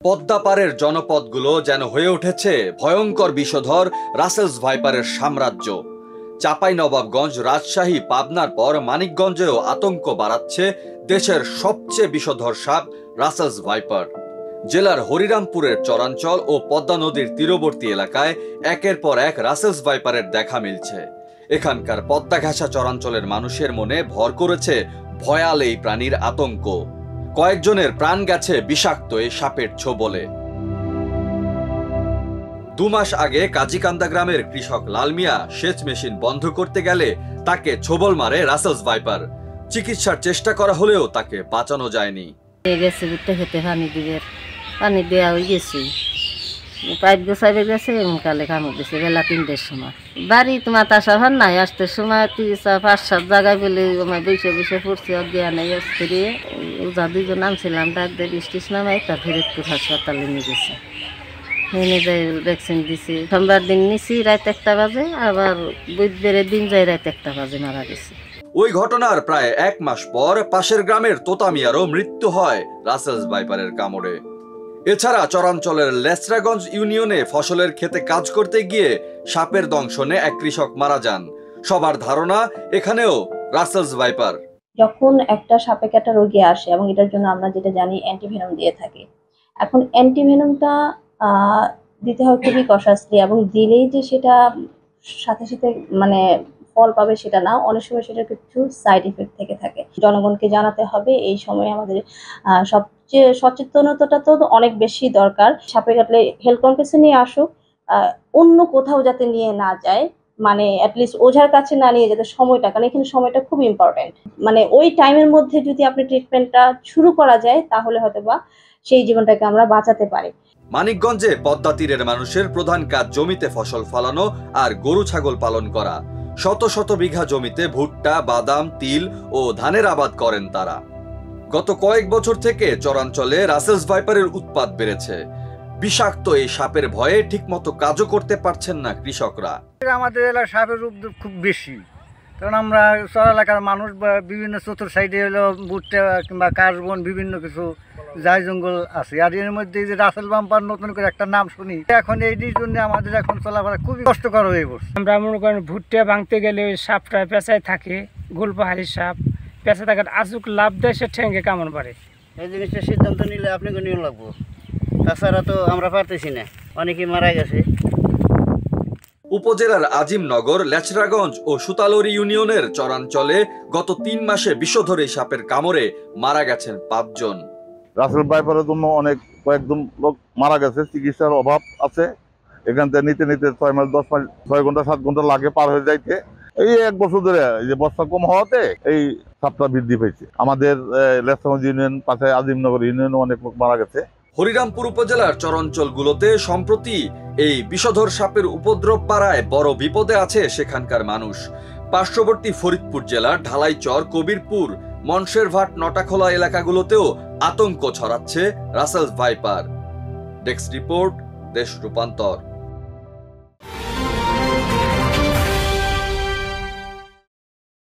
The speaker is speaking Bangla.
পদ্মাপাড়ের জনপদগুলো যেন হয়ে উঠেছে ভয়ঙ্কর বিষধর রাসেলস ভাইপারের সাম্রাজ্য। চাঁপাইনবাবগঞ্জ, রাজশাহী, পাবনার পর মানিকগঞ্জেও আতঙ্ক বাড়াচ্ছে দেশের সবচেয়ে বিষধর সাপ রাসেলস ভাইপার। জেলার হরিরামপুরের চরাঞ্চল ও পদ্মা নদীর তীরবর্তী এলাকায় একের পর এক রাসেলস ভাইপারের দেখা মিলছে। এখানকার পদ্মা ঘেঁষা চরাঞ্চলের মানুষের মনে ভর করেছে ভয়াল এই প্রাণীর আতঙ্ক। কয়েকজনের প্রাণ গেছে বিষাক্ত এই সাপের ছোবলে। 2 মাস আগে কাজীকান্দা গ্রামের কৃষক লাল মিয়া সেচ মেশিন বন্ধ করতে গেলে তাকে ছোবল মারে রাসেলস ভাইপার। চিকিৎসার চেষ্টা করা হলেও তাকে বাঁচানো যায়নি। পানি দেওয়া হয়ে গেছি, পাইপ গোছাইবে গেছে কালে কামড় দিছে বেলা 3টার সময়। বাড়ি তোমার তাসা ভার নাই, আসতে সময় 5-7 জায়গায় বলে বসে বসে পড়ছি অজ্ঞান ফিরিয়ে। ওজা 2জন নামছিলাম, ডাক দিয়ে বৃষ্টিস নামাই তার ফেরতপুর হাসপাতালে নিয়ে গেছে। এনে যাই ভ্যাকসিন দিছি। সোমবার দিন নিছি রাত 1টা বাজে, আবার বুধবারের দিন যাই রাত 1টা বাজে মারা গেছে। ওই ঘটনার প্রায় 1 মাস পর পাশের গ্রামের তোতা মিয়ারও মৃত্যু হয় রাসেলস ভাইপারের কামড়ে। এছাড়া চরাঞ্চলের লেচরাগঞ্জ ইউনিয়নে ফসলের ক্ষেতে কাজ করতে গিয়ে সাপের দংশনে এক কৃষক মারা যান। সবার ধারণা এখানেও রাসেলস ভাইপার। যখন একটা সাপে কাটা রোগী আসে এবং এটার জন্য আমরা যেটা জানি অ্যান্টিভেনম দিয়ে থাকি। এখন অ্যান্টিভেনমটা দিতে হয় খুবই কস্টলি, এবং দিলেই যে সেটা সাথে সাথে মানে ফল পাবে সেটা না, অনেক সময় সেটা কিছু সাইড ইফেক্ট থেকে থাকে। জনগণকে জানাতে হবে এই সময় আমাদের সবচেয়ে সচেতনতাটা তো অনেক বেশি দরকার। সাপে কাটলে হেলথ কমপ্লেক্সে নিয়ে আসুক, অন্য কোথাও যাতে নিয়ে না যায়, মানে অ্যাটলিস্ট ওঝার কাছে না নিয়ে যেতে সময়টা, কারণ এখানে সময়টা খুব ইম্পর্টেন্ট। মানে ওই টাইমের মধ্যে যদি আপনি ট্রিটমেন্টটা শুরু করা যায় তাহলে হয়তো বা সেই জীবনটাকে আমরা বাঁচাতে পারি। মানিকগঞ্জে পদ্মা তীরের মানুষের প্রধান কাজ জমিতে ফসল ফলানো আর গরু ছাগল পালন করা। শত শত বিঘা জমিতে ভুট্টা, বাদাম, তিল ও ধানের আবাদ করেন তারা। গত কয়েক বছর থেকে চরাঞ্চলে রাসেলস ভাইপারের উৎপাত বেড়েছে। বিষাক্ত এই সাপের ভয়ে ঠিকমতো কাজও করতে পারছেন না কৃষকরা। আমাদের এলাকায় সাপের উপদ্রব খুব বেশি, কারণ আমরা চর এলাকার মানুষ বা বিভিন্ন চতুর সাইডে হলো ভুট্টা কিংবা কাশবন বিভিন্ন কিছু জাই জঙ্গল আছে। আর এর মধ্যে যে রাসেল ভাইপার নতুন করে একটা নাম শুনি, এখন এই জন্য আমাদের এখন চলাফেরা খুবই কষ্টকর হয়ে পড়ছে। আমরা মনে করেন ভুট্টা ভাঙতে গেলে ওই সাপটা পেঁচায় থাকে, গোলপাহাড়ি সাপ পেঁচা থাকার আজুক লাভ দেয়, সে ঠেঙ্গে কামড় পারে। এই জিনিসটা সিদ্ধান্ত নিলে আপনাকে নিয়ে লাগবো, তাছাড়া তো আমরা পারতেছি না, অনেকেই মারা গেছে। উপজেলার আজিমনগর, লেচরাগঞ্জ ও সুতালরি ইউনিয়নের চরাঞ্চলে গত 3 মাসে বিষধর এই সাপের কামড়ে মারা গেছেন 5 জন। রাসেল ভাইপারের জন্য কয়েকজন লোক মারা গেছে, চিকিৎসার অভাব আছে। এখান থেকে নিতে নিতে 6 মাস 10 মাস 6 ঘন্টা 7 ঘন্টা লাগে পার হয়ে যাইতে। এই 1 বছর ধরে এই যে বর্ষা কম হওয়াতে এই সাপটা বৃদ্ধি পেয়েছে। আমাদের লেচরাগঞ্জ ইউনিয়ন, পাশে আজিমনগর ইউনিয়নে অনেক লোক মারা গেছে। হরিরামপুর উপজেলার চরাঞ্চলগুলোতে সম্প্রতি এই বিষধর সাপের উপদ্রব বাড়ায় বড় বিপদে আছে সেখানকার মানুষ। পার্শ্ববর্তী ফরিদপুর জেলার ঢালাইচর, কবিরপুর, মনসেরঘাট, নটাখোলা এলাকাগুলোতেও আতঙ্ক ছড়াচ্ছে রাসেলস ভাইপার। ডেস্ক রিপোর্ট, দেশ রূপান্তর।